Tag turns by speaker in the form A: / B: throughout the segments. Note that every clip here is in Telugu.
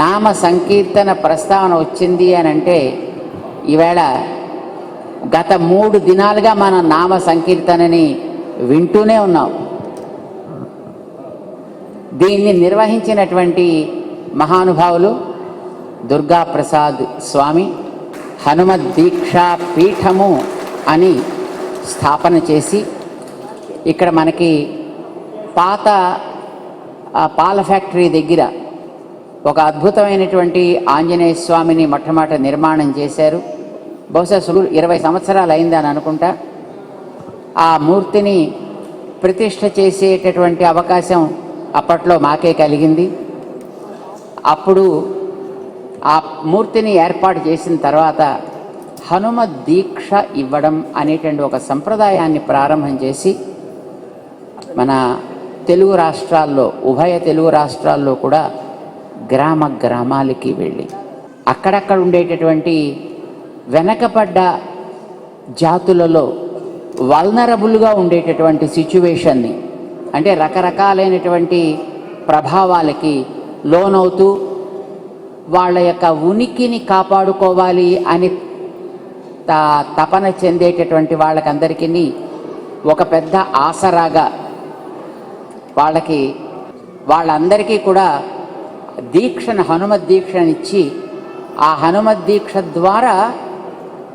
A: నామ సంకీర్తన ప్రస్తావన వచ్చింది అని అంటే ఈవేళ గత 3 దినాలుగా మనం నామ సంకీర్తనని వింటూనే ఉన్నాం. దీన్ని నిర్వహించినటువంటి మహానుభావులు దుర్గా ప్రసాద్ స్వామి హనుమద్ దీక్షా పీఠము అని స్థాపన చేసి ఇక్కడ మనకి పాత పాల ఫ్యాక్టరీ దగ్గర ఒక అద్భుతమైనటువంటి ఆంజనేయ స్వామిని మొట్టమొదట నిర్మాణం చేశారు. బహుశా 20 సంవత్సరాలు అయిందని అనుకుంటా. ఆ మూర్తిని ప్రతిష్ఠ చేసేటటువంటి అవకాశం అప్పట్లో మాకే కలిగింది. అప్పుడు ఆ మూర్తిని ఏర్పాటు చేసిన తర్వాత హనుమ దీక్ష ఇవ్వడం అనేటువంటి ఒక సంప్రదాయాన్ని ప్రారంభం చేసి మన తెలుగు రాష్ట్రాల్లో, ఉభయ తెలుగు రాష్ట్రాల్లో కూడా గ్రామ గ్రామాలకి వెళ్ళి అక్కడక్కడ ఉండేటటువంటి వెనకబడ్డ జాతులలో వల్నరబుల్గా ఉండేటటువంటి సిచ్యువేషన్ని, అంటే రకరకాలైనటువంటి ప్రభావాలకి లోనవుతూ వాళ్ళ యొక్క ఉనికిని కాపాడుకోవాలి అని తపన చెందేటటువంటి వాళ్ళకందరికీ ఒక పెద్ద ఆసరాగా వాళ్ళందరికీ కూడా దీక్షను, హనుమత్ దీక్షనిచ్చి ఆ హనుమత్ దీక్ష ద్వారా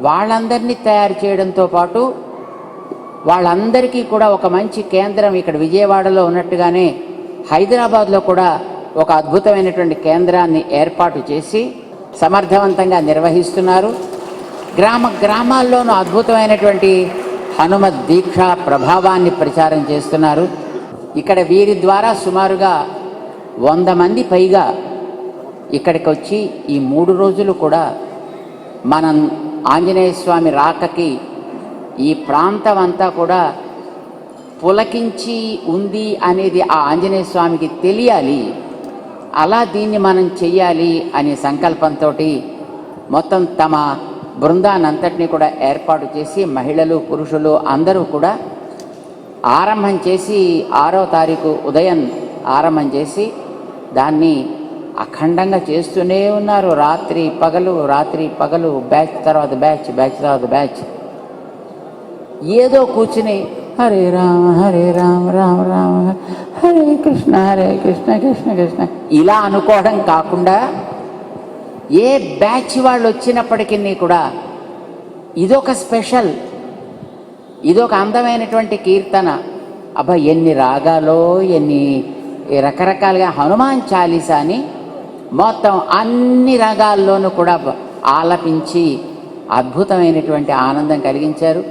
A: వాళ్ళందరినీ తయారు చేయడంతో పాటు వాళ్ళందరికీ కూడా ఒక మంచి కేంద్రం ఇక్కడ విజయవాడలో ఉన్నట్టుగానే హైదరాబాద్లో కూడా ఒక అద్భుతమైనటువంటి కేంద్రాన్ని ఏర్పాటు చేసి సమర్థవంతంగా నిర్వహిస్తున్నారు. గ్రామ గ్రామాల్లోనూ అద్భుతమైనటువంటి హనుమత్ దీక్ష ప్రభావాన్ని ప్రచారం చేస్తున్నారు. ఇక్కడ వీరి ద్వారా సుమారుగా 100 మంది పైగా ఇక్కడికి వచ్చి ఈ 3 రోజులు కూడా మనం ఆంజనేయ స్వామి రాకకి ఈ ప్రాంతం అంతా కూడా పులకించి ఉంది అనేది ఆ ఆంజనేయ స్వామికి తెలియాలి, అలా దీన్ని మనం చెయ్యాలి అనే సంకల్పంతో మొత్తం తమ బృందానంతటినీ కూడా ఏర్పాటు చేసి మహిళలు, పురుషులు అందరూ కూడా ఆరంభం చేసి 6వ తారీఖు ఉదయం ఆరంభం చేసి దాన్ని అఖండంగా చేస్తూనే ఉన్నారు. రాత్రి పగలు, బ్యాచ్ తర్వాత బ్యాచ్, బ్యాచ్ తర్వాత బ్యాచ్. ఏదో కూర్చుని హరే రామ రామ రామ హరే కృష్ణ కృష్ణ కృష్ణ ఇలా అనుకోవడం కాకుండా ఏ బ్యాచ్ వాళ్ళు వచ్చినప్పటికీ కూడా ఇదొక స్పెషల్, ఇదొక అందమైనటువంటి కీర్తన. అబ్బా ఎన్ని రాగాలో, ఎన్ని రకరకాలుగా హనుమాన్ చాలీసాని మొత్తం అన్ని రాగాల్లోనూ కూడా ఆలపించి అద్భుతమైనటువంటి ఆనందం కలిగించారు.